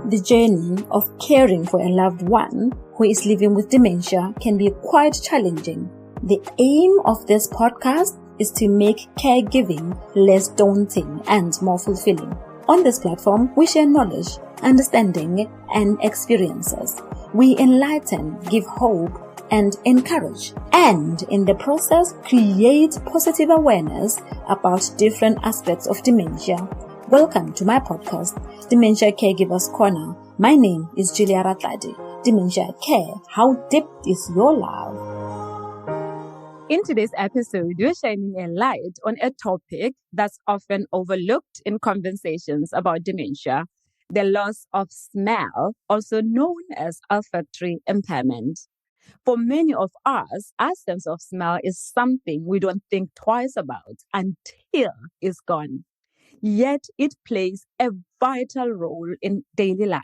The journey of caring for a loved one who is living with dementia can be quite challenging. The aim of this podcast is to make caregiving less daunting and more fulfilling. On this platform, we share knowledge, understanding, and experiences. We enlighten, give hope, and encourage, and in the process, create positive awareness about different aspects of dementia. Welcome to my podcast, Dementia Caregivers Corner. My name is Julia Ratladi. Dementia Care, how deep is your love? In today's episode, we're shining a light on a topic that's often overlooked in conversations about dementia, the loss of smell, also known as olfactory impairment. For many of us, our sense of smell is something we don't think twice about until it's gone. Yet it plays a vital role in daily life,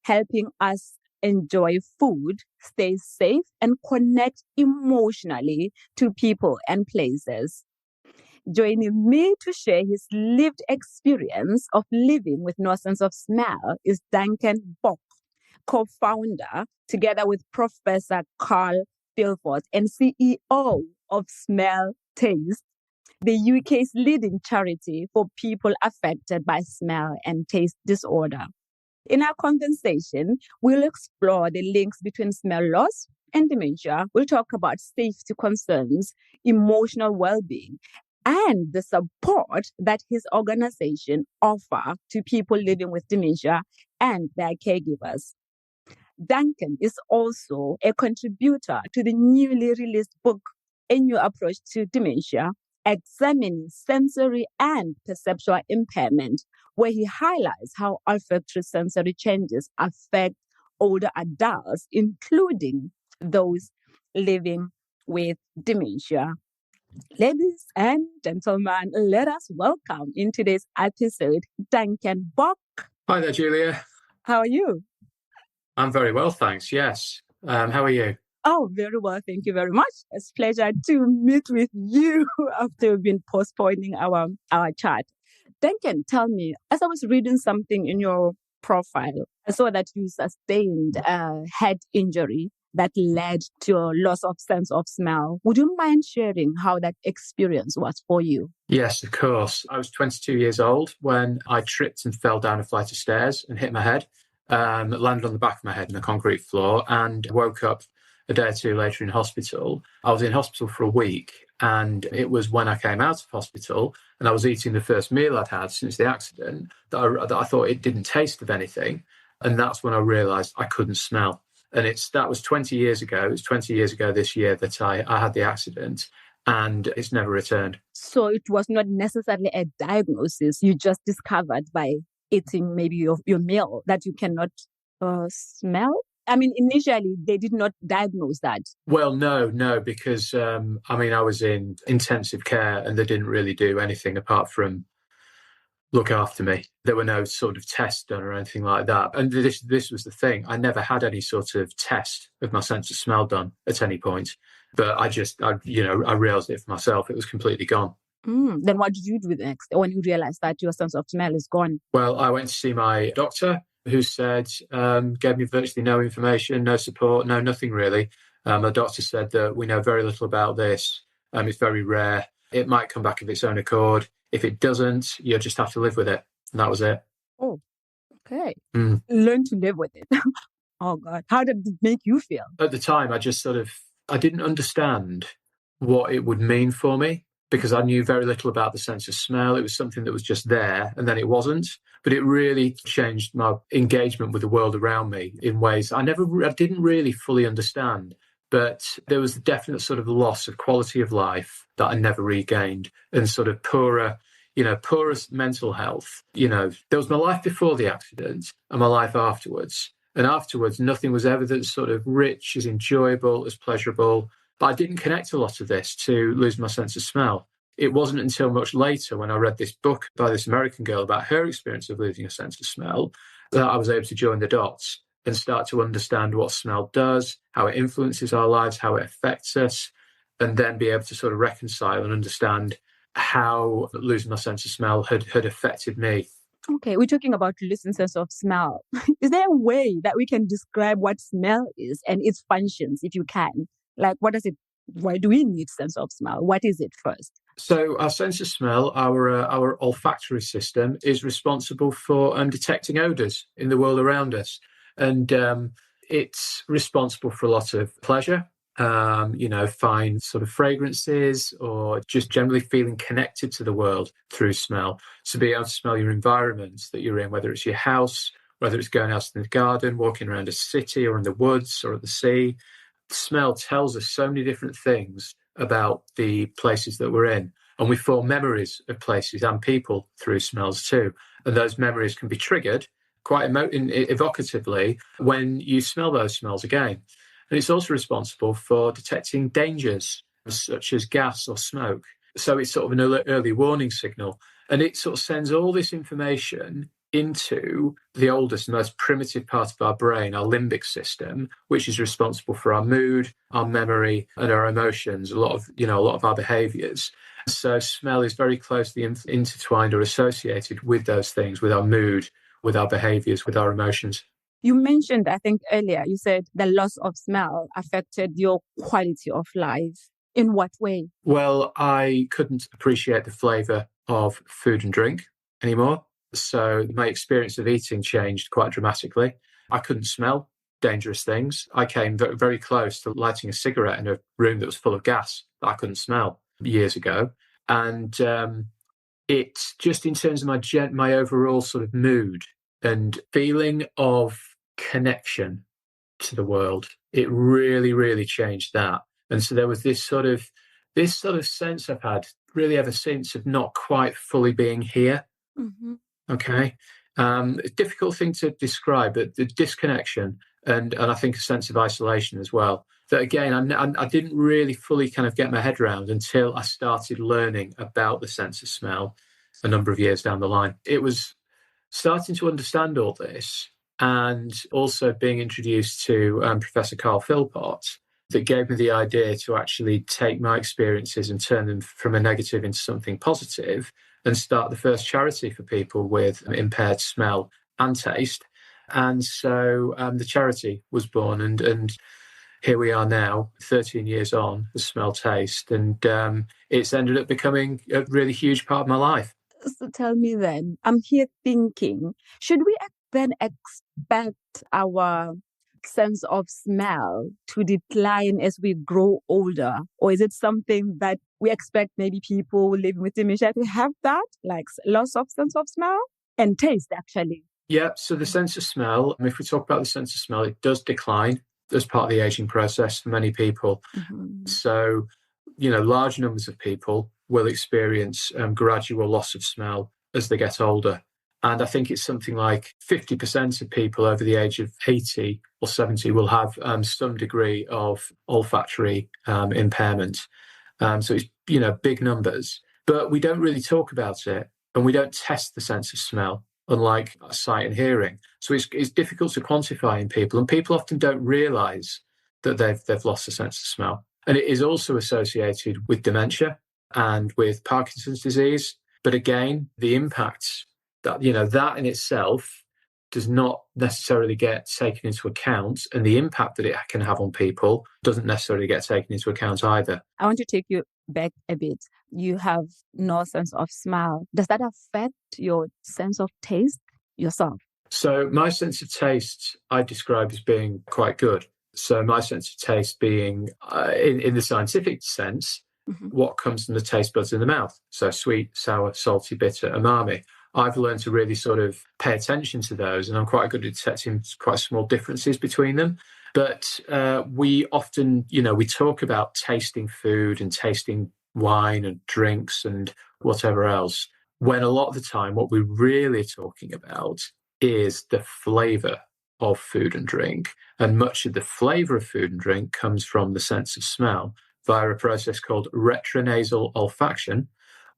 helping us enjoy food, stay safe, and connect emotionally to people and places. Joining me to share his lived experience of living with no sense of smell is Duncan Boak, co-founder, together with Professor Carl Philford and CEO of SmellTaste, the UK's leading charity for people affected by smell and taste disorder. In our conversation, we'll explore the links between smell loss and dementia. We'll talk about safety concerns, emotional well-being, and the support that his organization offers to people living with dementia and their caregivers. Duncan is also a contributor to the newly released book, A New Approach to Dementia, examining sensory and perceptual impairment, where he highlights how olfactory sensory changes affect older adults, including those living with dementia. Ladies and gentlemen, let us welcome in today's episode, Duncan Boak. Hi there, Julia. How are you? I'm very well, thanks. Yes. How are you? Oh, very well. Thank you very much. It's a pleasure to meet with you after we've been postponing our chat. Duncan, tell me, as I was reading something in your profile, I saw that you sustained a head injury that led to a loss of sense of smell. Would you mind sharing how that experience was for you? Yes, of course. I was 22 years old when I tripped and fell down a flight of stairs and hit my head, landed on the back of my head on the concrete floor and woke up a day or two later in hospital. I was in hospital for a week, and it was when I came out of hospital and I was eating the first meal I'd had since the accident that I thought it didn't taste of anything. And that's when I realised I couldn't smell. And that was 20 years ago. It was 20 years ago this year that I had the accident, and it's never returned. So it was not necessarily a diagnosis you just discovered by eating maybe your meal that you cannot smell? I mean, initially, they did not diagnose that. Well, no, because, I was in intensive care and they didn't really do anything apart from look after me. There were no sort of tests done or anything like that. And this was the thing. I never had any sort of test of my sense of smell done at any point. But I realised it for myself. It was completely gone. Then what did you do next when you realised that your sense of smell is gone? Well, I went to see my doctor, who said, gave me virtually no information, no support, nothing really. The doctor said that we know very little about this. It's very rare. It might come back of its own accord. If it doesn't, you'll just have to live with it. And that was it. Oh, okay. Learn to live with it. Oh, God. How did it make you feel? At the time, I didn't understand what it would mean for me, because I knew very little about the sense of smell. It was something that was just there and then it wasn't. But it really changed my engagement with the world around me in ways I didn't really fully understand. But there was a definite sort of loss of quality of life that I never regained, and sort of poorer mental health. There was my life before the accident and my life afterwards. And afterwards, nothing was ever that sort of rich, as enjoyable, as pleasurable. But I didn't connect a lot of this to lose my sense of smell. It wasn't until much later when I read this book by this American girl about her experience of losing a sense of smell that I was able to join the dots and start to understand what smell does, how it influences our lives, how it affects us, and then be able to sort of reconcile and understand how losing my sense of smell had affected me. Okay, we're talking about losing sense of smell. Is there a way that we can describe what smell is and its functions, if you can? Like, what does it? Why do we need sense of smell? What is it first? So our sense of smell, our olfactory system, is responsible for detecting odours in the world around us, and it's responsible for a lot of pleasure. Fine sort of fragrances, or just generally feeling connected to the world through smell. So be able to smell your environment that you're in, whether it's your house, whether it's going out in the garden, walking around a city or in the woods or at the sea. Smell tells us so many different things about the places that we're in. And we form memories of places and people through smells too. And those memories can be triggered quite evocatively when you smell those smells again. And it's also responsible for detecting dangers such as gas or smoke. So it's sort of an early warning signal. And it sort of sends all this information into the oldest, most primitive part of our brain, our limbic system, which is responsible for our mood, our memory, and our emotions, a lot of our behaviors. So smell is very closely intertwined or associated with those things, with our mood, with our behaviors, with our emotions. You mentioned, I think earlier, you said the loss of smell affected your quality of life. In what way? Well, I couldn't appreciate the flavour of food and drink anymore. So my experience of eating changed quite dramatically. I couldn't smell dangerous things. I came very close to lighting a cigarette in a room that was full of gas that I couldn't smell years ago. And it's just in terms of my overall sort of mood and feeling of connection to the world, it really, really changed that. And so there was this sort of sense I've had really ever since of not quite fully being here. Mm-hmm. Okay. It's a difficult thing to describe, but the disconnection and I think a sense of isolation as well. That again, I didn't really fully kind of get my head around until I started learning about the sense of smell a number of years down the line. It was starting to understand all this and also being introduced to Professor Carl Philpott that gave me the idea to actually take my experiences and turn them from a negative into something positive and start the first charity for people with impaired smell and taste. And so the charity was born, and here we are now, 13 years on, with SmellTaste, and it's ended up becoming a really huge part of my life. So tell me then, I'm here thinking, should we then expect our sense of smell to decline as we grow older? Or is it something that we expect maybe people living with dementia to have that, like loss of sense of smell and taste, actually? Yeah, so the sense of smell, if we talk about the sense of smell, it does decline as part of the aging process for many people. Mm-hmm. So, large numbers of people will experience gradual loss of smell as they get older. And I think it's something like 50% of people over the age of 80 or 70 will have some degree of olfactory impairment. So it's, big numbers. But we don't really talk about it, and we don't test the sense of smell, unlike sight and hearing. So it's difficult to quantify in people, and people often don't realise that they've lost the sense of smell. And it is also associated with dementia and with Parkinson's disease. But again, the impacts that in itself does not necessarily get taken into account, and the impact that it can have on people doesn't necessarily get taken into account either. I want to take you back a bit. You have no sense of smell. Does that affect your sense of taste yourself? So my sense of taste I describe as being quite good. So my sense of taste being, in the scientific sense, Mm-hmm. what comes from the taste buds in the mouth. So sweet, sour, salty, bitter, umami. I've learned to really sort of pay attention to those, and I'm quite good at detecting quite small differences between them. But we often, we talk about tasting food and tasting wine and drinks and whatever else, when a lot of the time what we're really talking about is the flavour of food and drink. And much of the flavour of food and drink comes from the sense of smell via a process called retronasal olfaction,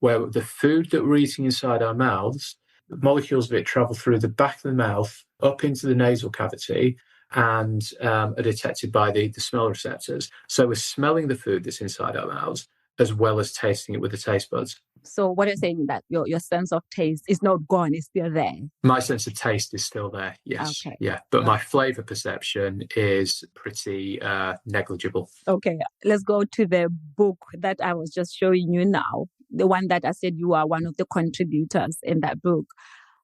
where the food that we're eating inside our mouths, the molecules of it travel through the back of the mouth up into the nasal cavity and are detected by the smell receptors. So we're smelling the food that's inside our mouths, as well as tasting it with the taste buds. So what you're saying that your sense of taste is not gone, it's still there. My sense of taste is still there, yes. Okay. Yeah, but my flavour perception is pretty negligible. Okay, let's go to the book that I was just showing you now, the one that I said you are one of the contributors in that book.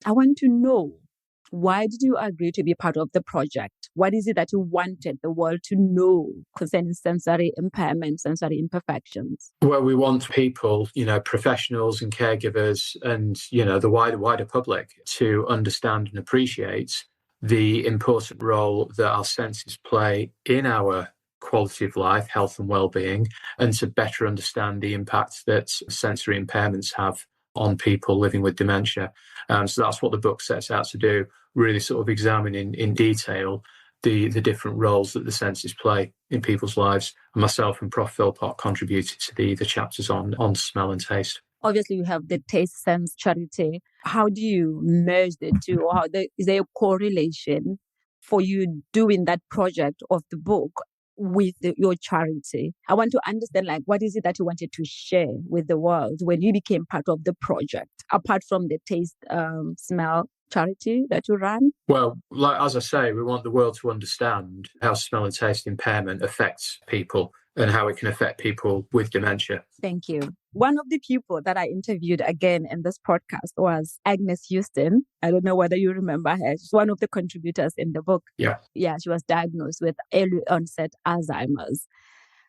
I want to know, why did you agree to be part of the project? What is it that you wanted the world to know concerning sensory impairment, sensory imperfections? Well, we want people, professionals and caregivers and, the wider public to understand and appreciate the important role that our senses play in our quality of life, health and well-being, and to better understand the impact that sensory impairments have on people living with dementia. So that's what the book sets out to do, really sort of examine in detail the different roles that the senses play in people's lives. And myself and Prof. Philpott contributed to the chapters on smell and taste. Obviously, you have the Taste Sense charity. How do you merge the two? Or is there a correlation for you doing that project of the book with your charity? I want to understand, what is it that you wanted to share with the world when you became part of the project, apart from the Taste Smell charity that you run? Well, as I say, we want the world to understand how smell and taste impairment affects people and how it can affect people with dementia. Thank you. One of the people that I interviewed again in this podcast was Agnes Houston. I don't know whether you remember her. She's one of the contributors in the book. Yeah. Yeah, she was diagnosed with early onset Alzheimer's.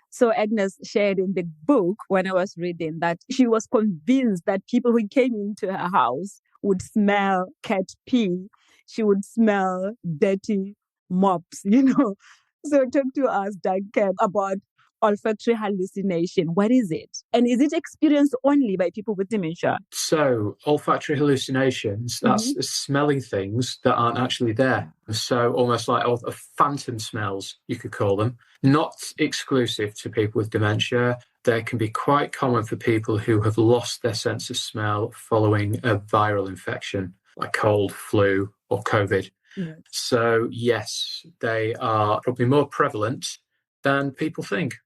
So Agnes shared in the book, when I was reading, that she was convinced that people who came into her house would smell cat pee. She would smell dirty mops, So talk to us, Duncan, about olfactory hallucination. What is it? And is it experienced only by people with dementia? So olfactory hallucinations, that's smelling things that aren't actually there. So almost like phantom smells, you could call them. Not exclusive to people with dementia. They can be quite common for people who have lost their sense of smell following a viral infection, like cold, flu, or COVID. Yes. So yes, they are probably more prevalent than people think.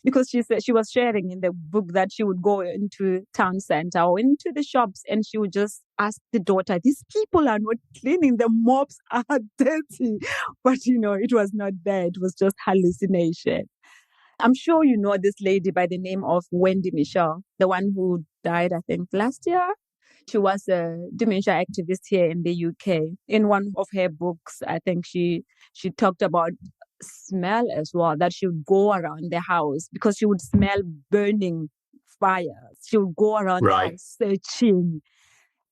Because she said she was sharing in the book that she would go into town center or into the shops and she would just ask the daughter, these people are not cleaning, the mops are dirty. But, it was not there. It was just hallucination. I'm sure you know this lady by the name of Wendy Michelle, the one who died, I think, last year. She was a dementia activist here in the UK. In one of her books, I think she talked about smell as well, that she would go around the house because she would smell burning fires. She would go around the house searching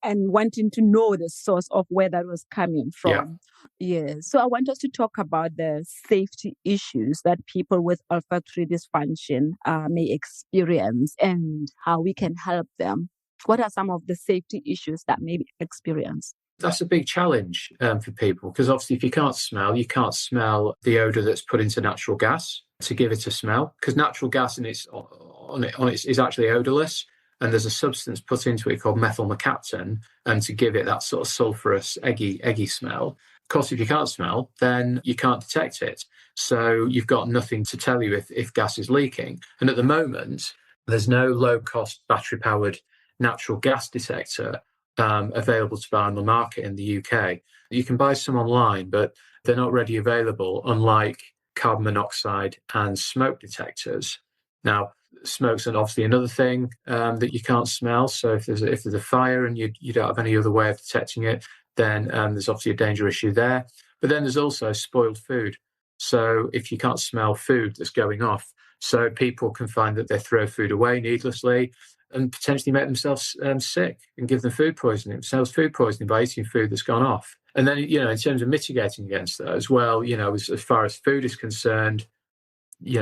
and wanting to know the source of where that was coming from. Yeah. So I want us to talk about the safety issues that people with olfactory dysfunction may experience and how we can help them. What are some of the safety issues that may be experienced? That's a big challenge for people because obviously if you can't smell the odour that's put into natural gas to give it a smell, because natural gas on it is actually odourless, and there's a substance put into it called methyl mercaptan, and to give it that sort of sulphurous, eggy smell. Of course, if you can't smell, then you can't detect it. So you've got nothing to tell you if gas is leaking. And at the moment, there's no low-cost battery-powered natural gas detector available to buy on the market in the UK. You can buy some online, but they're not readily available, unlike carbon monoxide and smoke detectors. Now, smoke's obviously another thing that you can't smell. So if there's a fire and you don't have any other way of detecting it, then there's obviously a danger issue there. But then there's also spoiled food. So if you can't smell food that's going off, so people can find that they throw food away needlessly and potentially make themselves sick and give them food poisoning by eating food that's gone off. And then, in terms of mitigating against that as well, as far as food is concerned,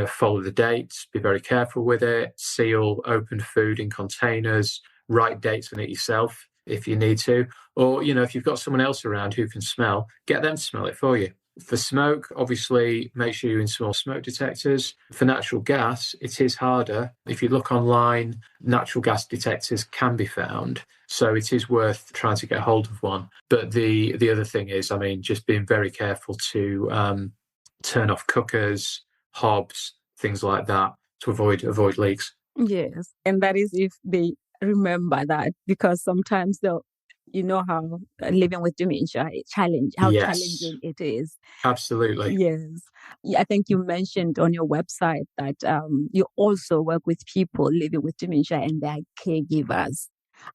follow the dates, be very careful with it, seal open food in containers, write dates on it yourself if you need to. Or, if you've got someone else around who can smell, get them to smell it for you. For smoke, obviously, make sure you install smoke detectors. For natural gas, it is harder. If you look online, natural gas detectors can be found. So it is worth trying to get hold of one. But the other thing is, just being very careful to turn off cookers, hobs, things like that to avoid leaks. Yes. And that is if they remember that, because sometimes you know how living with dementia, how Yes, challenging it is. absolutely. Yes. Yeah, I think you mentioned on your website that you also work with people living with dementia and their caregivers.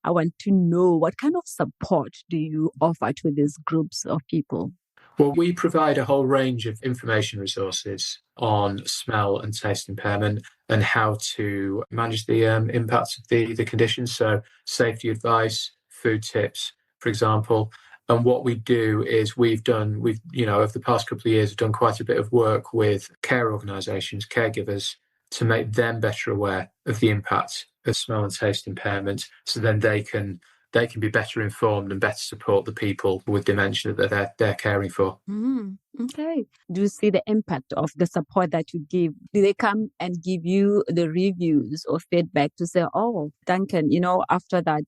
I want to know, what kind of support do you offer to these groups of people? Well, we provide a whole range of information resources on smell and taste impairment and how to manage the impacts of the condition. So, safety advice, food tips, for example. And what we do is over the past couple of years, we've done quite a bit of work with care organisations, caregivers, to make them better aware of the impact of smell and taste impairment, so then they can be better informed and better support the people with dementia that they're caring for. Okay. Do you see the impact of the support that you give? Do they come and give you the reviews or feedback to say, oh, Duncan, after that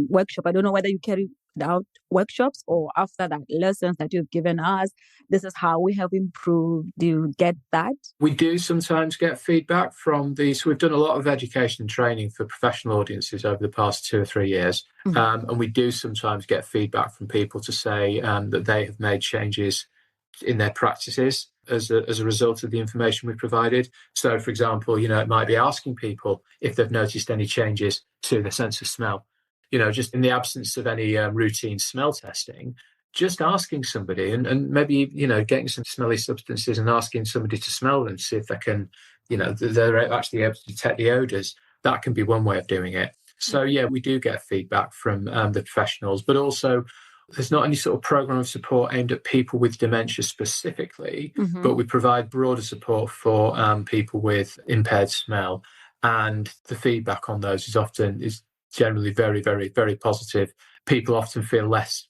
workshop, I don't know whether you carry out workshops, or after that lessons that you've given us, this is how we have improved. Do you get that? We do sometimes get feedback from these. So we've done a lot of education and training for professional audiences over the past 2 or 3 years. And we do sometimes get feedback from people to say that they have made changes in their practices as a result of the information we provided. So, for example, it might be asking people if they've noticed any changes to their sense of smell. Just in the absence of any routine smell testing, just asking somebody and maybe, getting some smelly substances and asking somebody to smell them, see if they can, they're actually able to detect the odours. That can be one way of doing it. So, yeah, we do get feedback from the professionals, but also there's not any sort of program of support aimed at people with dementia specifically, but we provide broader support for people with impaired smell. And the feedback on those is generally very, very, very positive. People often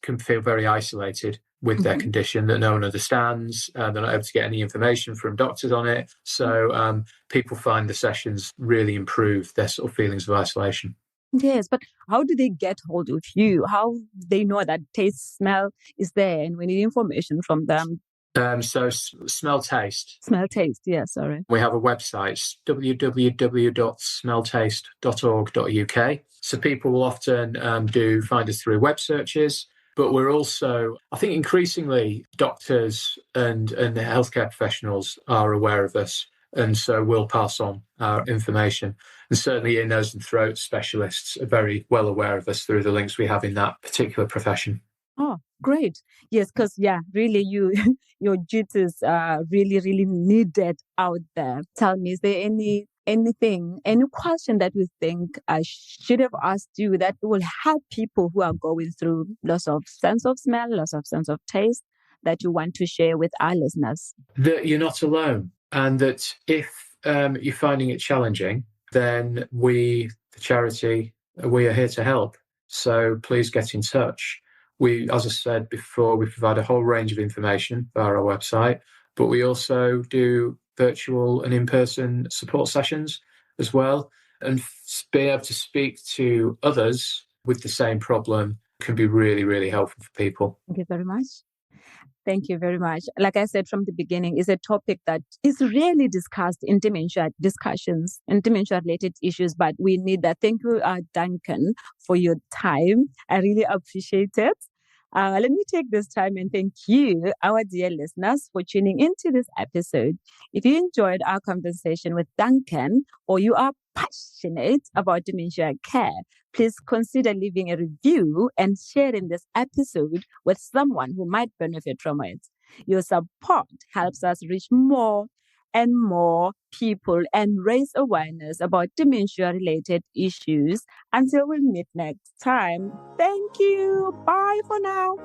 can feel very isolated with their condition, that no one understands. They're not able to get any information from doctors on it. So people find the sessions really improve their sort of feelings of isolation. Yes, but how do they get hold of you? How they know that taste, smell is there, and we need information from them? So SmellTaste. SmellTaste, yeah, sorry. We have a website, www.smelltaste.org.uk. So people will often find us through web searches, but we're also, I think increasingly, doctors and healthcare professionals are aware of us. And so we'll pass on our information. And certainly ear, nose and throat specialists are very well aware of us through the links we have in that particular profession. Oh, great. Yes, because, really your duties are really, really needed out there. Tell me, is there any question that you think I should have asked you that will help people who are going through loss of sense of smell, loss of sense of taste, that you want to share with our listeners? That you're not alone, and that if you're finding it challenging, then we, the charity, we are here to help. So please get in touch. We, as I said before, we provide a whole range of information via our website, but we also do virtual and in-person support sessions as well. And being able to speak to others with the same problem can be really, really helpful for people. Thank you very much. Thank you very much. Like I said from the beginning, it's a topic that is rarely discussed in dementia discussions and dementia-related issues, but we need that. Thank you, Duncan, for your time. I really appreciate it. Let me take this time and thank you, our dear listeners, for tuning into this episode. If you enjoyed our conversation with Duncan, or you are passionate about dementia care, please consider leaving a review and sharing this episode with someone who might benefit from it. Your support helps us reach more and more people and raise awareness about dementia-related issues. Until we meet next time, thank you. Bye for now.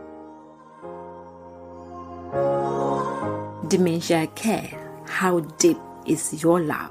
Dementia care. How deep is your love?